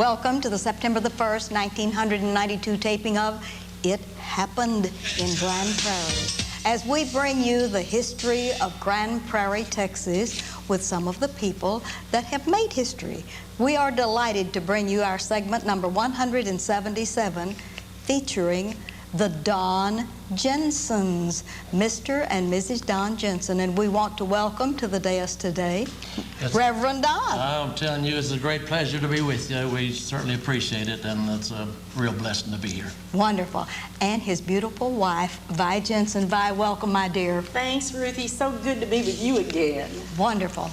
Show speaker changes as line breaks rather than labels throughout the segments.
Welcome to the September the 1st, 1992 taping of It Happened in Grand Prairie, as we bring you the history of Grand Prairie, Texas, with some of the people that have made history. We are delighted to bring you our segment number 177, featuring the Don Jensens, Mr. and Mrs. Don Jensen. And we want to welcome to the dais today, Reverend Don.
I'm telling you, it's a great pleasure to be with you. We certainly appreciate it, and it's a real blessing to be here.
Wonderful. And his beautiful wife, Vi Jensen. Vi, welcome, my dear.
Thanks, Ruthie. So good to be with you again.
Wonderful.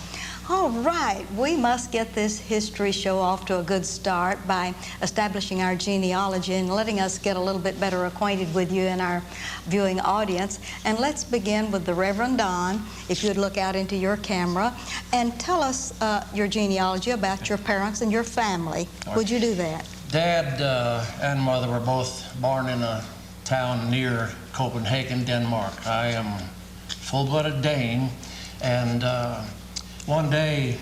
All right, we must get this history show off to a good start by establishing our genealogy and letting us get a little bit better acquainted with you and our viewing audience. And let's begin with the Reverend Don, if you'd look out into your camera, and tell us your genealogy about your parents and your family. Would you do that?
Dad and mother were both born in a town near Copenhagen, Denmark. I am full-blooded Dane, and one day,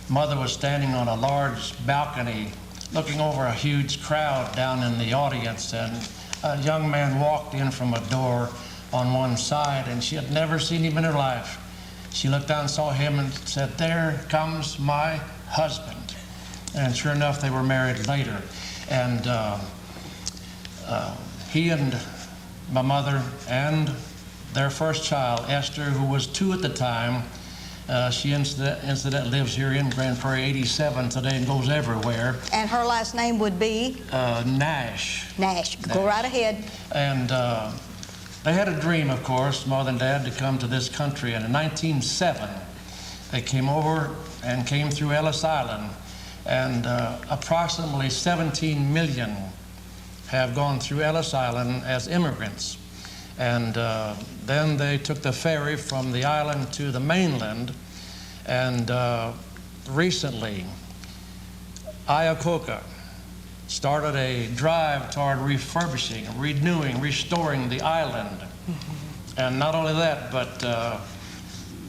Mother was standing on a large balcony looking over a huge crowd down in the audience, and a young man walked in from a door on one side, and she had never seen him in her life. She looked down and saw him and said, "There comes my husband." And sure enough, they were married later. And he and my mother and their first child, Esther, who was 2 at the time, she incidentally lives here in Grand Prairie 87 today and goes everywhere.
And her last name would be?
Nash.
Nash. Go right ahead.
And they had a dream, of course, Mother and Dad, to come to this country. And in 1907, they came over and came through Ellis Island. And approximately 17 million have gone through Ellis Island as immigrants. And then they took the ferry from the island to the mainland, and recently Iacocca started a drive toward refurbishing, renewing, restoring the island. And not only that, but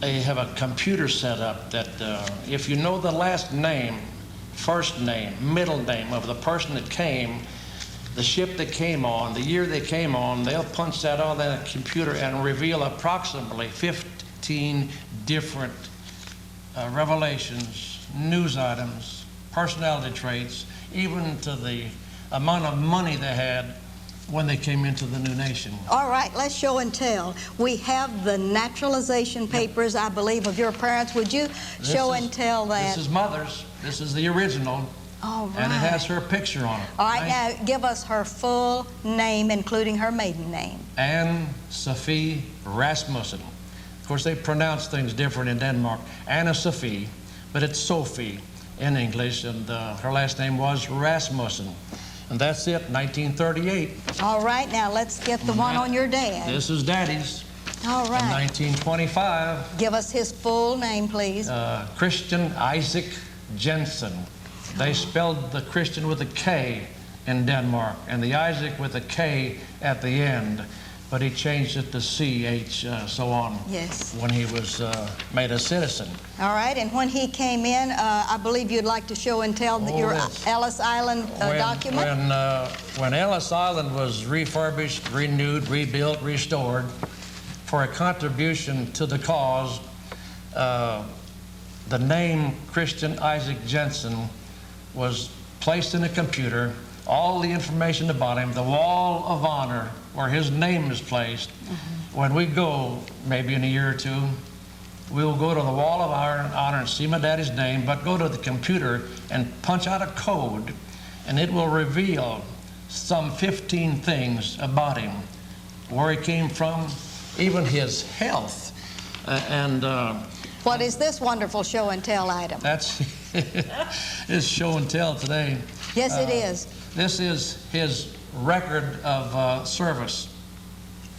they have a computer set up that if you know the last name, first name, middle name of the person that came, the ship that came on, the year they came on, they'll punch that on that computer and reveal approximately 15 different revelations, news items, personality traits, even to the amount of money they had when they came into the new nation.
All right, let's show and tell. We have the naturalization papers, I believe, of your parents. Would you show and tell that?
This is Mother's. This is the original.
All right.
And it has her picture on it.
All right, now give us her full name, including her maiden name.
Anne Sophie Rasmussen. Of course, they pronounce things different in Denmark. Anna Sophie, but it's Sophie in English, and her last name was Rasmussen. And that's it, 1938.
All right, now let's get the one on your dad.
This is Daddy's.
All right.
In 1925.
Give us his full name, please.
Christian Isaac Jensen. They spelled the Christian with a K in Denmark, and the Isaac with a K at the end, but he changed it to CH, so on.
Yes.
When he was made a citizen.
All right, and when he came in, I believe you'd like to show and tell your Ellis Island document?
When Ellis Island was refurbished, renewed, rebuilt, restored, for a contribution to the cause, the name Christian Isaac Jensen was placed in a computer, all the information about him, the wall of honor where his name is placed. When we go, maybe in a year or two, we'll go to the wall of honor and see my daddy's name, but go to the computer and punch out a code, and it will reveal some 15 things about him, where he came from, even his health.
What is this wonderful show and tell item?
That's his show and tell today.
Yes, it is.
This is his record of service.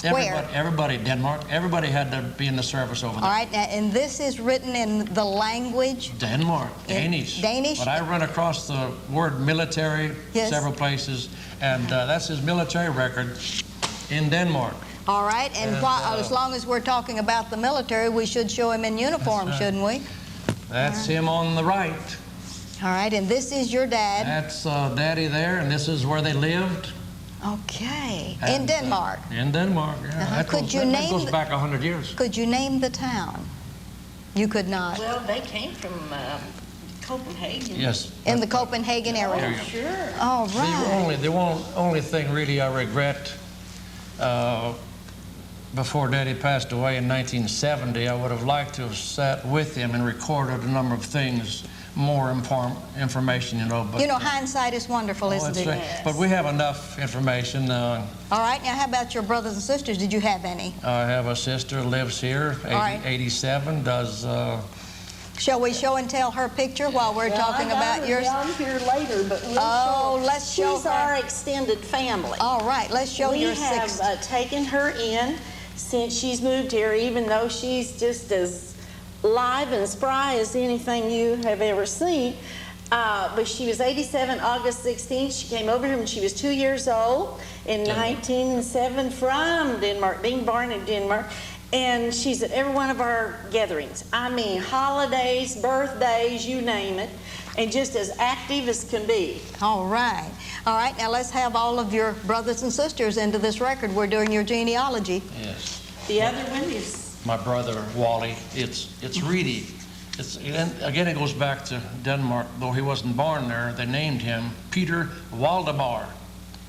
Everybody in Denmark, everybody had to be in the service over there.
All right, now, and this is written in the language?
Denmark, Danish.
Danish?
But I run across the word military several places, and that's his military record in Denmark.
All right, and as long as we're talking about the military, we should show him in uniform, shouldn't we?
That's him on the right.
All right, and this is your dad.
That's Daddy there, and this is where they lived.
Okay,
And,
in Denmark.
In Denmark, yeah.
Uh-huh.
That
Could
goes,
you
that
name
goes
the-
back 100 years.
Could you name the town? You could not.
Well, they came from Copenhagen.
Yes.
In the Copenhagen area.
There you go.
Sure.
All right.
The only thing really I regret, before Daddy passed away in 1970, I would have liked to have sat with him and recorded a number of things, more information, you know. But,
You know, hindsight is wonderful, isn't
that's
it?
right. But we have enough information.
All right, now how about your brothers and sisters? Did you have any?
I have a sister who lives here,
All right.
87, does...
Shall we show and tell her picture while we're talking about yours?
I'm here later, but we'll
Oh,
show.
let's show
She's
her.
our extended family.
All right, let's show
We
your
have
six.
taken her in since she's moved here, even though she's just as live and spry as anything you have ever seen. But she was 87, August 16th. She came over here when she was 2 years old in 1907 from Denmark, being born in Denmark. And she's at every one of our gatherings. I mean, holidays, birthdays, you name it. And just as active as can be.
All right. All right, now let's have all of your brothers and sisters into this record. We're doing your genealogy.
Yes.
The other one is
My brother, Wally. It's really... and again, it goes back to Denmark. Though he wasn't born there, they named him Peter Waldemar.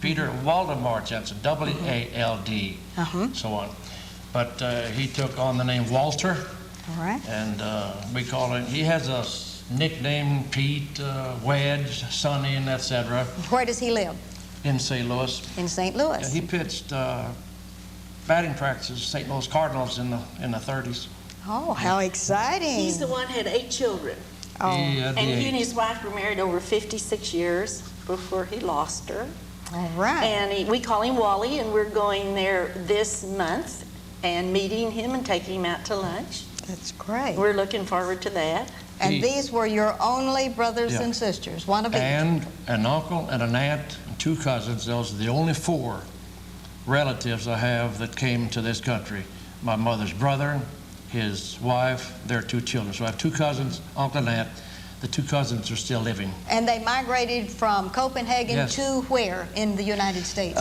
Peter Waldemar Jensen, W-A-L-D, so on. But he took on the name Walter,
All right.
and we call him, he has a nickname, Pete, Wedge, Sonny, and etc.
Where does he live?
in St. Louis.
In St. Louis.
He pitched batting practices, St. Louis Cardinals in the 30s.
Oh, how exciting.
he's the one had 8 children.
Oh,
He had the
And he and
eight.
his wife were married over 56 years before he lost her.
all right.
And we call him Wally, and we're going there this month and meeting him and taking him out to lunch.
That's great.
We're looking forward to that.
And
He-
these were your only brothers
Yeah.
and sisters, one of each.
And an uncle and an aunt and 2 cousins. Those are the only 4 relatives I have that came to this country. My mother's brother, his wife, their 2 children. So I have 2 cousins, uncle and aunt. The 2 cousins are still living.
And they migrated from Copenhagen
Yes.
to where in the United States?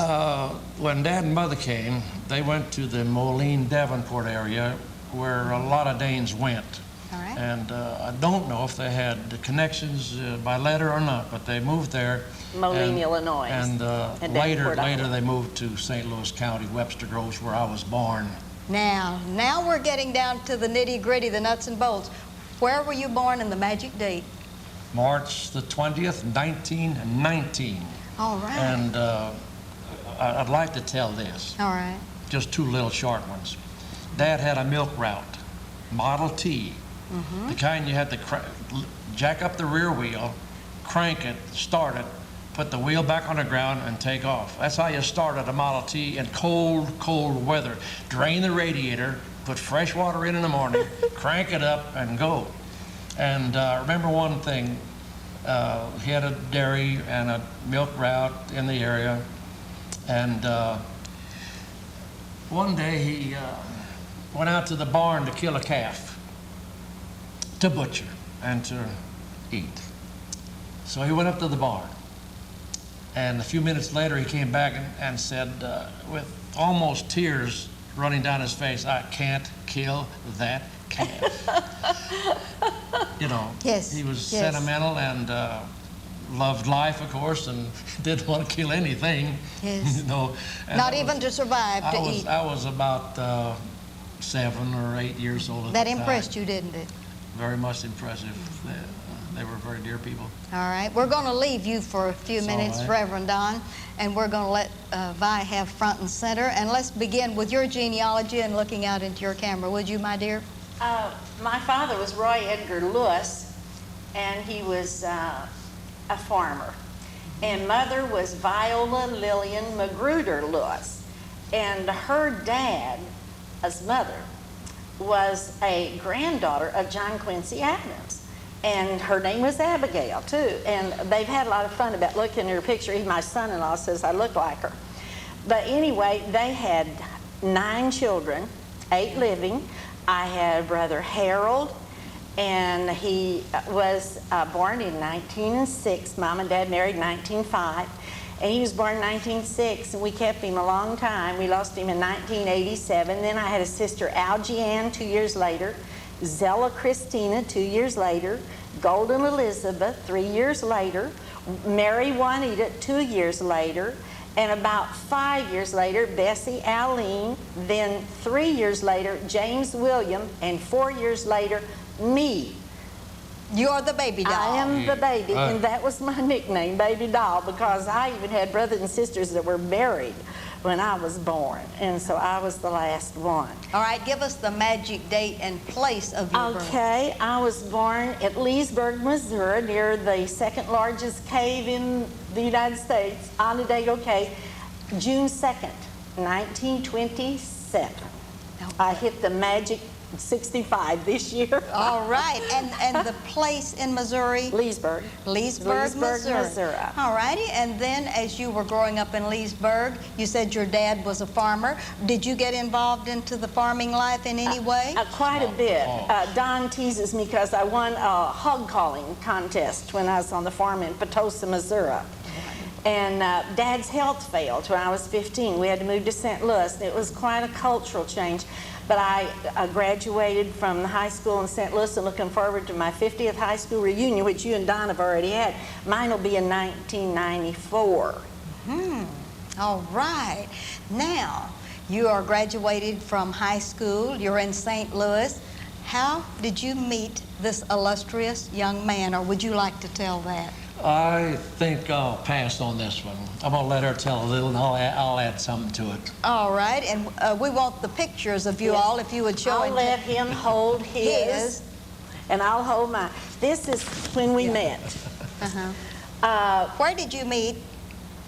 When Dad and Mother came, they went to the Moline, Davenport area where a lot of Danes went.
All right.
And I don't know if they had the connections by letter or not, but they moved there.
Moline,
And-
Illinois.
And
And
later
Davenport, Iowa.
they moved to St. Louis County, Webster Groves, where I was born.
Now we're getting down to the nitty-gritty, the nuts and bolts. Where were you born and the magic date?
March the 20th, 1919.
All right.
And I'd like to tell this,
All right.
just 2 little short ones. Dad had a milk route, Model T, the kind you had to jack up the rear wheel, crank it, start it, put the wheel back on the ground and take off. That's how you started a Model T in cold, cold weather. Drain the radiator, put fresh water in the morning, crank it up and go. And remember one thing, he had a dairy and a milk route in the area. And one day he went out to the barn to kill a calf, to butcher and to eat. So he went up to the barn. And a few minutes later, he came back and said, with almost tears running down his face, "I can't kill that calf." You know,
Yes,
he was
yes.
sentimental and loved life, of course, and didn't want to kill anything.
Yes.
You know, and
Not
I
even
was-
to survive, to eat.
I was about 7 or 8 years old at
That
the time.
impressed you, didn't it?
Very much impressive. They were very dear people.
All right. We're going to leave you for a few
It's all
minutes,
right.
Reverend Don, and we're going to let Vi have front and center. And let's begin with your genealogy and looking out into your camera. Would you, my dear?
My father was Roy Edgar Lewis, and he was a farmer. And mother was Viola Lillian Magruder Lewis. And her dad, as mother, was a granddaughter of John Quincy Adams. And her name was Abigail, too. And they've had a lot of fun about looking at her picture. Even my son-in-law says I look like her. But anyway, they had 9 children, 8 living. I had brother Harold And he was born in 1906. Mom and Dad married in 1905. And he was born in 1906, and we kept him a long time. We lost him in 1987. Then I had a sister, Algie Ann, 2 years later, Zella Christina, 2 years later, Golden Elizabeth, 3 years later, Mary Juanita, 2 years later, and about 5 years later, Bessie Aline, then 3 years later, James William, and 4 years later, me.
You're the baby doll.
I am the baby, and that was my nickname, Baby Doll, because I even had brothers and sisters that were married when I was born, and so I was the last one.
All right, give us the magic date and place of your birth.
Okay, I was born at Leesburg, Missouri, near the second largest cave in the United States, Onondaga Cave, June 2nd, 1927. I hit the magic 65 this year.
All right, and the place in Missouri?
Leesburg.
Leesburg, Missouri. All righty, and then as you were growing up in Leesburg, you said your dad was a farmer. Did you get involved into the farming life in any way?
Quite a bit. Don teases me because I won a hog calling contest when I was on the farm in Potosi, Missouri. And Dad's health failed when I was 15. We had to move to St. Louis. It was quite a cultural change. But I graduated from the high school in St. Louis and looking forward to my 50th high school reunion, which you and Don have already had. Mine will be in 1994.
All right. Now, you are graduated from high school. You're in St. Louis. How did you meet this illustrious young man, or would you like to tell that?
I think I'll pass on this one. I'm going to let her tell a little, and I'll add something to it.
All right, and we want the pictures of you all, if you would show
I'll let him hold his, and I'll hold mine. This is when we met.
Where did you meet?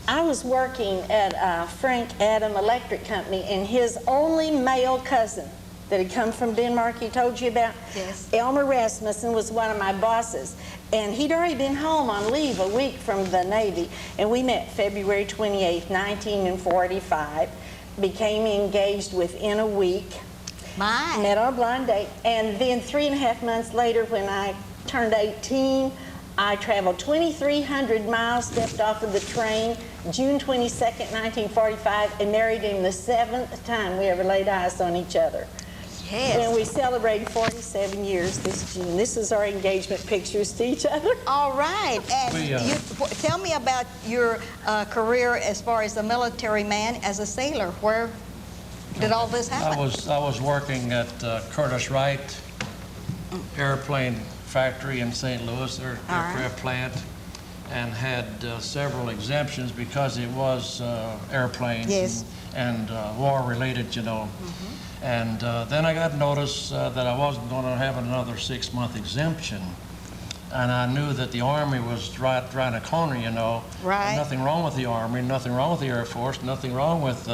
I was working at Frank Adam Electric Company, and his only male cousin that had come from Denmark he told you about,
yes,
Elmer Rasmussen, was one of my bosses. And he'd already been home on leave a week from the Navy, and we met February 28th, 1945, became engaged within a week, met on a blind date, and then 3.5 months later when I turned 18, I traveled 2,300 miles, stepped off of the train, June 22nd, 1945, and married him the 7th time we ever laid eyes on each other.
Yes.
And we celebrated 47 years this June. This is our engagement pictures to each other.
All right. And tell me about your career as far as a military man, as a sailor. Where did all this happen?
I was working at Curtis Wright Airplane Factory in St. Louis, their aircraft plant, and had several exemptions because it was airplanes,
yes,
and war-related, you know. And then I got notice that I wasn't going to have another 6-month exemption. And I knew that the Army was right around the corner, you know.
Right.
Nothing wrong with the Army, nothing wrong with the Air Force, nothing wrong with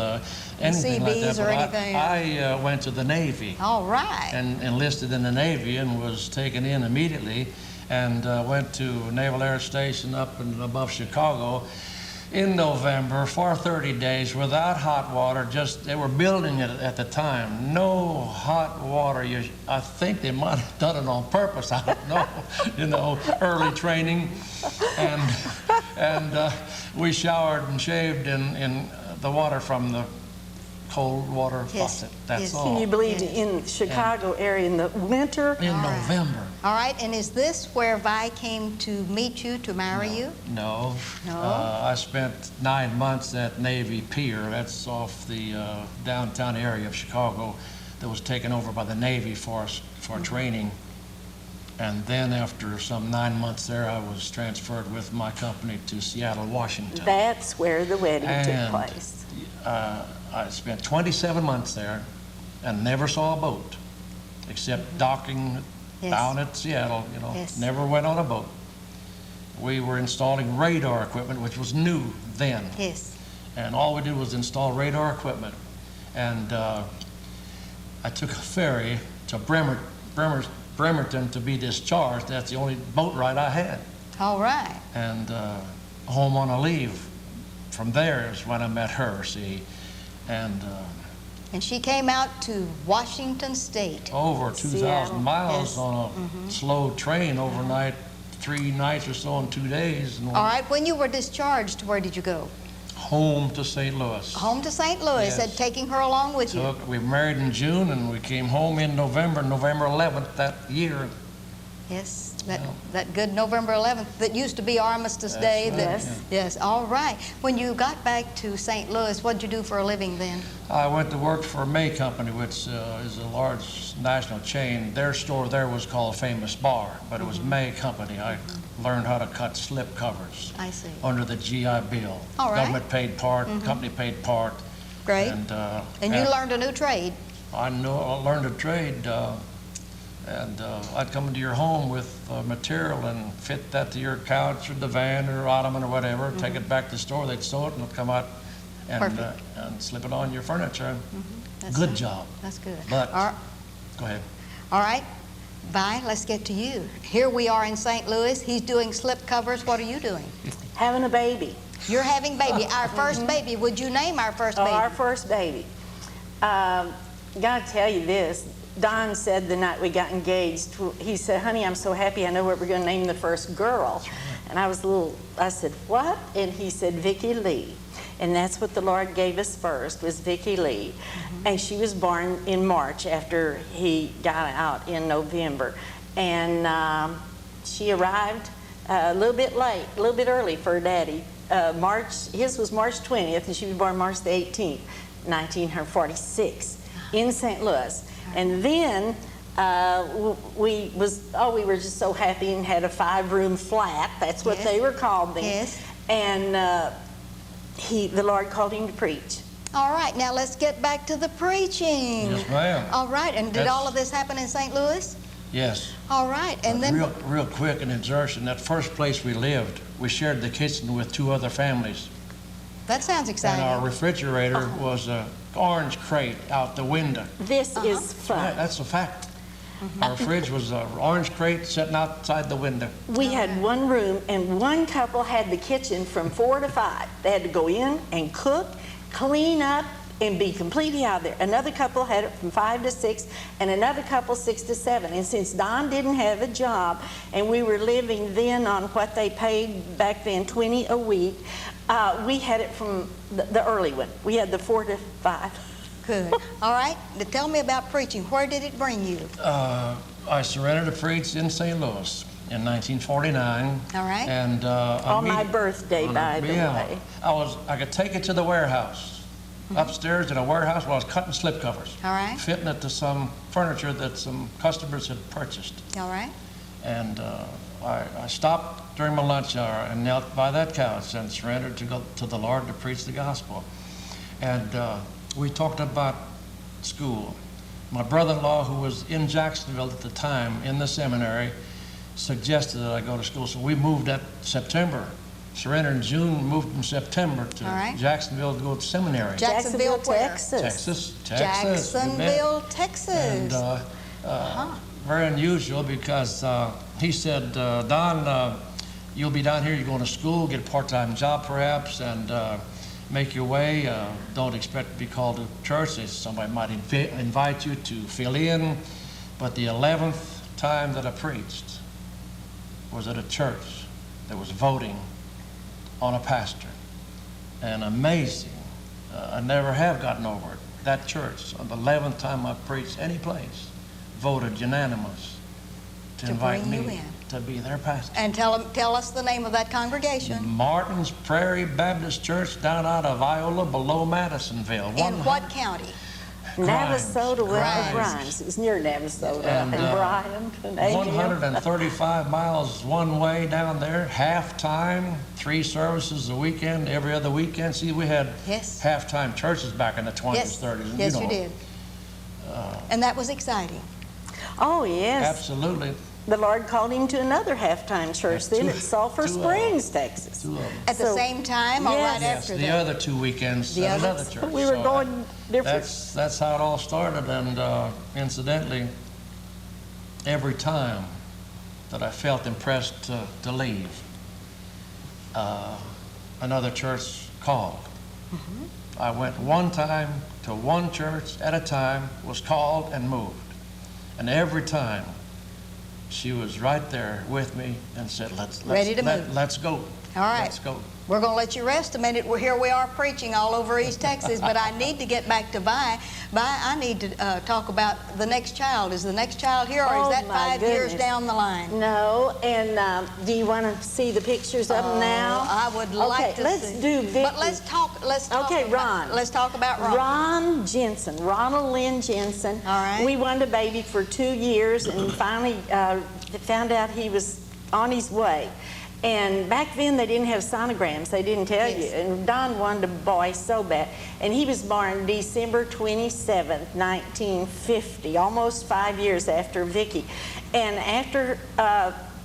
anything like that.
CBs or anything.
I went to the Navy.
All right.
And enlisted in the Navy and was taken in immediately, and went to Naval Air Station up and above Chicago in November for 30 days without hot water. Just, they were building it at the time. No hot water. I think they might have done it on purpose. I don't know. You know, early training. And we showered and shaved in the water from the cold water faucet. That's all.
Can you believe in the Chicago area in the winter?
In November.
All right, and is this where Vi came to meet you, to marry you?
No.
No?
I spent 9 months at Navy Pier. That's off the downtown area of Chicago that was taken over by the Navy for training. And then after some 9 months there, I was transferred with my company to Seattle, Washington.
That's where the wedding took place.
I spent 27 months there and never saw a boat except docking down at Seattle, you know.
Yes.
Never went on a boat. We were installing radar equipment, which was new then.
Yes.
And all we did was install radar equipment. And I took a ferry to Bremerton to be discharged. That's the only boat ride I had.
All right.
And home on a leave. From there is when I met her, see. And
And she came out to Washington State.
Over 2,000
Seattle.
miles
Yes.
on a slow train overnight, 3 nights or so in 2 days. And
All right, when you were discharged, where did you go?
home to St. Louis.
Home to St. Louis,
Yes.
and taking her along with you.
We were married in June, and we came home in November 11th that year.
Yes,
Yeah.
that good November 11th, that used to be Armistice
That's
Day.
right,
that-
yeah.
Yes, all right. When you got back to St. Louis, what did you do for a living then?
I went to work for May Company, which is a large national chain. Their store there was called Famous Bar, but it was May Company. I learned how to cut slip covers
I see.
under the GI Bill.
All right.
Government paid part, company paid part.
Great.
And
And you learned a new trade.
I learned a trade, and I'd come into your home with material and fit that to your couch or divan or ottoman or whatever, take it back to the store, they'd sew it, and it'd come out
Perfect.
and slip it on your furniture.
That's
Good
it.
job.
That's good.
But-
All
Go ahead.
right, Vi, let's get to you. Here we are in St. Louis. He's doing slip covers. What are you doing?
Having a baby.
You're having baby. Our first baby. Would you name our first
Oh,
baby?
our first baby. Gotta tell you this. Don said the night we got engaged, he said, honey, I'm so happy I know what we're gonna name the first girl. And I said, what? And he said, Vicki Lee. And that's what the Lord gave us first, was Vicki Lee. And she was born in March after he got out in November. And she arrived a little bit late, a little bit early for her daddy. His was March 20th, and she was born March the 18th, 1946, in St. Louis. And then we were just so happy and had a 5-room flat. That's what
Yes.
they were called then.
Yes.
And the Lord called him to preach.
All right, now let's get back to the preaching.
Yes, ma'am.
All right, and did
That's-
all of this happen in St. Louis?
Yes.
All right, and then
Real quick, an exertion. That first place we lived, we shared the kitchen with 2 other families.
that sounds
And
exciting.
our refrigerator was an orange crate out the window.
This is
Yeah,
fun.
that's a fact. Our fridge was an orange crate sitting outside the window.
We had one room, and one couple had the kitchen from 4 to 5. They had to go in and cook, clean up, and be completely out there. Another couple had it from 5 to 6, and another couple 6 to 7. And since Don didn't have a job, and we were living then on what they paid back then, $20 a week, we had it from the early one. We had the 4 to 5.
Good. All right, now tell me about preaching. Where did it bring you?
I surrendered to preach in St. Louis in 1949.
All right.
And
On my birthday, by the way.
I could take it to the warehouse. Upstairs in a warehouse while I was cutting slipcovers.
All right.
Fitting it to some furniture that some customers had purchased.
All right.
And I stopped during my lunch hour and knelt by that couch and surrendered to go to the Lord to preach the gospel. And we talked about school. My brother-in-law, who was in Jacksonville at the time in the seminary, suggested that I go to school. So we moved that September. Surrendered in June, moved in September to
All right.
Jacksonville to go to seminary.
Jacksonville, where?
Texas.
Texas. you bet.
Jacksonville, Texas.
And very unusual because he said, Don, you'll be down here, you're going to school, get a part-time job perhaps, and make your way. Don't expect to be called to church. Somebody might invite you to fill in. But the 11th time that I preached was at a church that was voting on a pastor. And amazing, I never have gotten over it. That church, on the 11th time I preached any place, voted unanimous to invite
bring you
me
in.
to be their pastor.
And tell us the name of that congregation.
Martin's Prairie Baptist Church down out of Iola below Madisonville.
In what county?
Navasota, west of
Grimes.
Grimes. It was near Navasota
And,
Bryan and Ahern.
135 miles one way down there, half-time, 3 services a weekend, every other weekend. See, we had
Yes.
half-time churches back in the 20s,
Yes,
30s. and
yes,
know,
you did. And that was exciting.
Oh, yes.
Absolutely.
The Lord called him to another half-time church
Yes,
then
two-
at Sulphur
two of
Springs, Texas.
2 of them.
At the
So-
same time or
Yes.
right
Yes,
after
the
that?
other 2 weekends
The
at
other-
another church.
We were
So
going different.
That's how it all started, and incidentally, every time that I felt impressed to leave, another church called. I went one time to one church at a time, was called and moved. And every time she was right there with me and said, let's go.
All right.
Let's go.
We're going to let you rest a minute. Here we are preaching all over East Texas, but I need to get back to Vi. I need to talk about the next child. Is the next child here, or is that 5 years down the line?
No, and do you want to see the pictures of them now?
I would like to see.
Let's do Vicky.
But let's talk
Okay, Ron.
Let's talk about Ron.
Ron Jensen, Ronald Lynn Jensen.
All right.
We wanted a baby for 2 years and finally found out he was on his way. And back then they didn't have sonograms, they didn't tell you. And Don wanted a boy so bad. And he was born December 27th, 1950, almost 5 years after Vicky. And after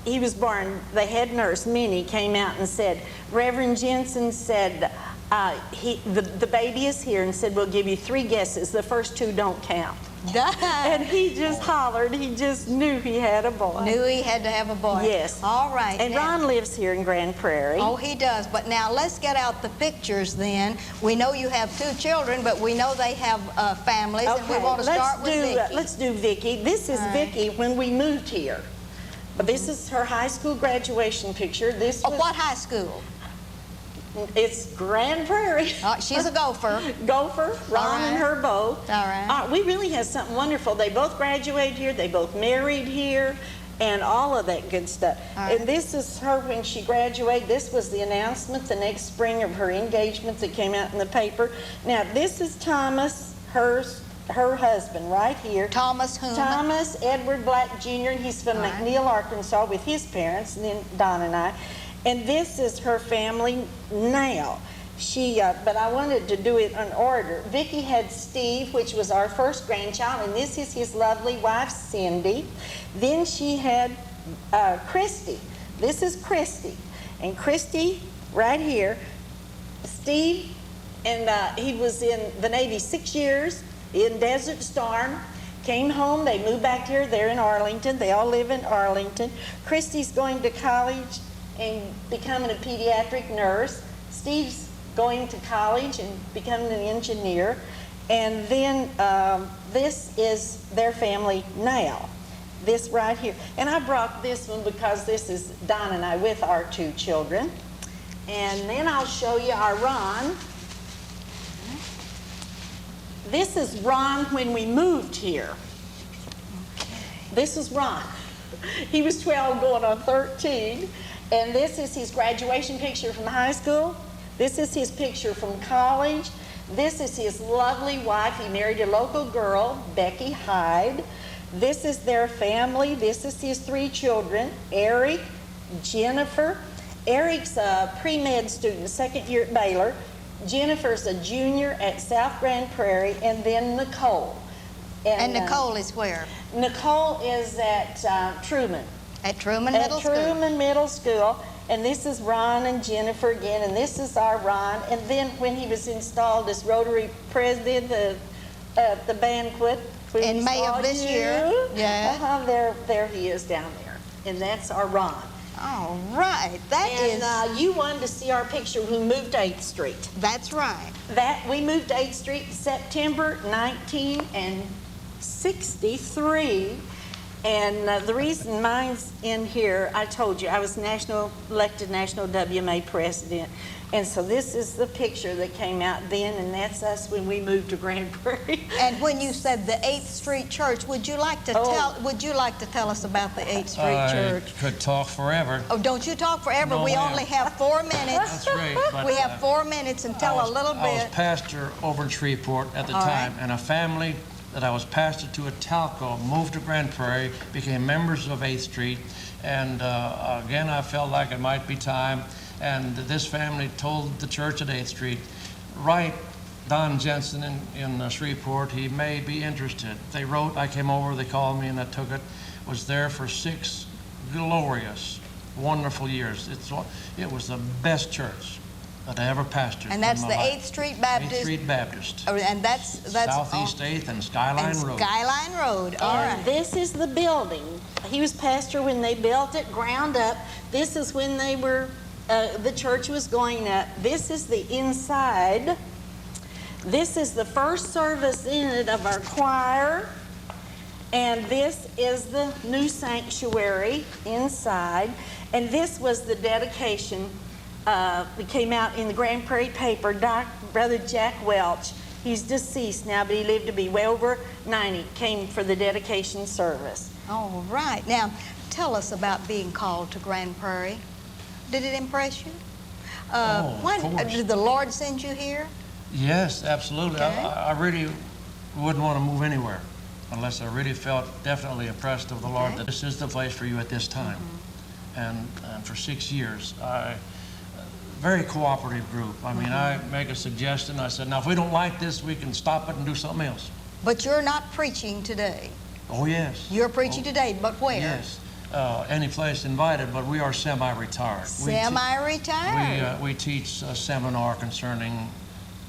he was born, the head nurse, Minnie, came out and said, Reverend Jensen said, the baby is here, and said, we'll give you 3 guesses. The first 2 don't count. And he just hollered. He just knew he had a boy.
Knew he had to have a boy.
Yes.
All right.
And Ron lives here in Grand Prairie.
Oh, he does. But now let's get out the pictures then. We know you have 2 children, but we know they have families, and we want to start with Vicky.
Let's do Vicky. This is Vicky when we moved here. This is her high school graduation picture. This was,
what high school?
It's Grand Prairie.
She's a gopher.
Gopher, Ron and her both.
All right.
We really had something wonderful. They both graduated here. They both married here, and all of that good stuff.
Right.
And this is her when she graduated. This was the announcement the next spring of her engagement that came out in the paper. Now, this is Thomas, her husband, right here.
Thomas whom?
Thomas Edward Black Jr., and he's from McNeil, Arkansas, with his parents, and then Don and I. And this is her family now. But I wanted to do it in order. Vicky had Steve, which was our first grandchild, and this is his lovely wife, Cindy. Then she had Christy. This is Christy. And Christy, right here, Steve, and he was in the Navy 6 years, in Desert Storm. Came home, they moved back here, they're in Arlington. They all live in Arlington. Christy's going to college and becoming a pediatric nurse. Steve's going to college and becoming an engineer. And then this is their family now, this right here. And I brought this one because this is Don and I with our 2 children. And then I'll show you our Ron. This is Ron when we moved here. This is Ron. He was 12 going on 13. And this is his graduation picture from high school. This is his picture from college. This is his lovely wife. He married a local girl, Becky Hyde. This is their family. This is his 3 children, Eric, Jennifer. Eric's a pre-med student, 2nd year at Baylor. Jennifer's a junior at South Grand Prairie, and then Nicole.
And Nicole is where?
Nicole is at Truman.
At Truman Middle School.
At Truman Middle School. And this is Ron and Jennifer again, and this is our Ron. And then when he was installed as Rotary President at the banquet.
In May of this year. Yeah.
There he is down there. And that's our Ron.
All right.
And you wanted to see our picture when we moved 8th Street.
That's right.
We moved 8th Street September 1963. And the reason mine's in here, I told you, I was elected National WMA President. And so this is the picture that came out then, and that's us when we moved to Grand Prairie.
And when you said the 8th Street Church, would you like to tell us about the 8th Street Church?
I could talk forever.
Oh, don't you talk forever.
No,
we
ma'am.
only have 4 minutes.
That's right. But,
we have 4 minutes, and tell a little bit.
I was pastor over in Shreveport at the time, and a family that I was pastor to at Talco moved to Grand Prairie, became members of 8th Street, and again I felt like it might be time, and this family told the church at 8th Street, write Don Jensen in Shreveport, he may be interested. They wrote, I came over, they called me, and I took it, was there for 6 glorious, wonderful years. It was the best church that I ever pastored.
And that's the 8th Street Baptist.
8th Street Baptist.
Oh, and that's
Southeast 8th and Skyline Road.
Skyline Road. All right.
This is the building. He was pastor when they built it, ground up. This is when they were, the church was going up. This is the inside This is the first service in it of our choir. And this is the new sanctuary inside. And this was the dedication that came out in the Grand Prairie paper. Brother Jack Welch, he's deceased now, but he lived to be well over 90, came for the dedication service.
All right. Now, tell us about being called to Grand Prairie. Did it impress you?
Of course.
Did the Lord send you here?
Yes, absolutely.
Okay.
I really wouldn't want to move anywhere unless I really felt definitely impressed of the Lord that this is the place for you at this time. And for 6 years, very cooperative group. I mean, I make a suggestion. I said, now if we don't like this, we can stop it and do something else.
But you're not preaching today.
Oh, yes.
You're preaching today, but where?
Yes. Any place invited, but we are semi-retired.
Semi-retired?
We teach a seminar concerning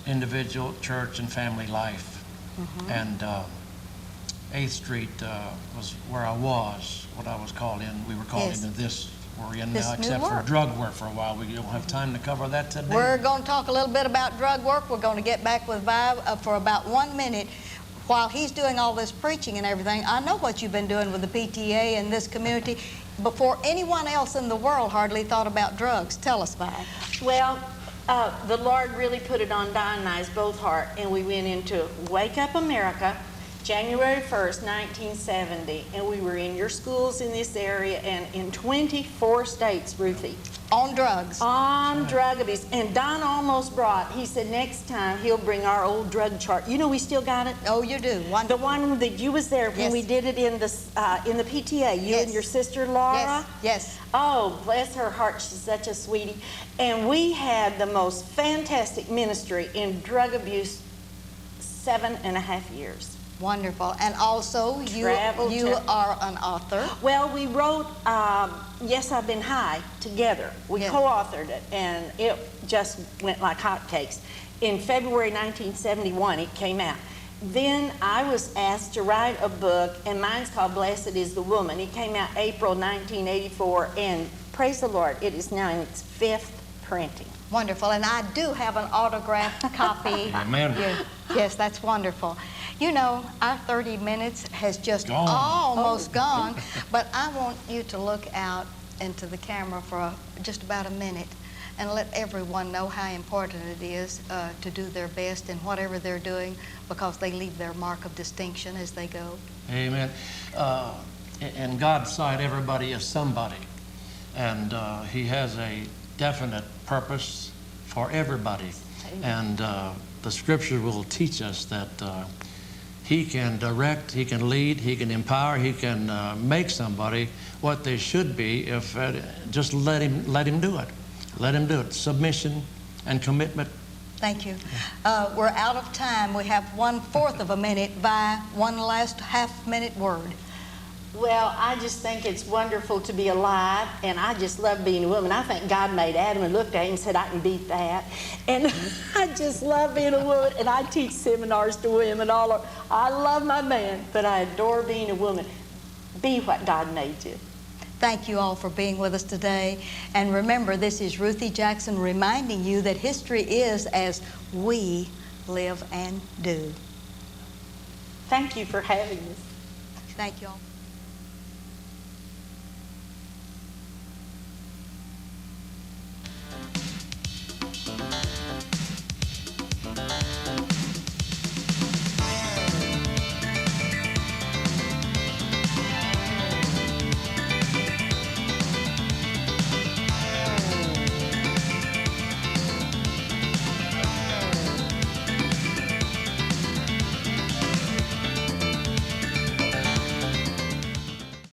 individual, church, and family life. And 8th Street was where I was, what I was called in. We were called into this we're in now, except for drug work for a while. We don't have time to cover that today.
We're going to talk a little bit about drug work. We're going to get back with Vi for about 1 minute. While he's doing all this preaching and everything, I know what you've been doing with the PTA and this community before anyone else in the world hardly thought about drugs. Tell us, Vi.
Well, the Lord really put it on Don and I's both heart, and we went into Wake Up America, January 1st, 1970, and we were in your schools in this area and in 24 states, Ruthie.
On drugs.
On drug abuse. And Don almost brought, he said next time he'll bring our old drug chart. You know we still got it?
Oh, you do.
The one that you was there when we did it in the PTA, you and your sister Laura.
Yes.
Oh, bless her heart, she's such a sweetie. And we had the most fantastic ministry in drug abuse 7.5 years.
Wonderful. And also, you are an author.
Well, we wrote Yes, I've Been High together. We co-authored it, and it just went like hotcakes. In February 1971, it came out. Then I was asked to write a book, and mine's called Blessed is the Woman. It came out April 1984, and praise the Lord, it is now in its 5th printing.
Wonderful. And I do have an autographed copy.
Amen.
Yes, that's wonderful. You know, our 30 minutes has just almost gone, but I want you to look out into the camera for just about a minute and let everyone know how important it is to do their best in whatever they're doing, because they leave their mark of distinction as they go.
Amen. In God's sight, everybody is somebody, and He has a definite purpose for everybody. And the Scripture will teach us that He can direct, He can lead, He can empower, He can make somebody what they should be if just let him do it. Let Him do it. Submission and commitment.
Thank you. We're out of time. We have 1/4 of a minute. Vi, one last half-minute word.
Well, I just think it's wonderful to be alive, and I just love being a woman. I think God made Adam and looked at him and said, I can beat that. And I just love being a woman, and I teach seminars to women all over. I love my man, but I adore being a woman. Be what God made you.
Thank you all for being with us today. And remember, this is Ruthie Jackson reminding you that history is as we live and do.
Thank you for having us.
Thank you all.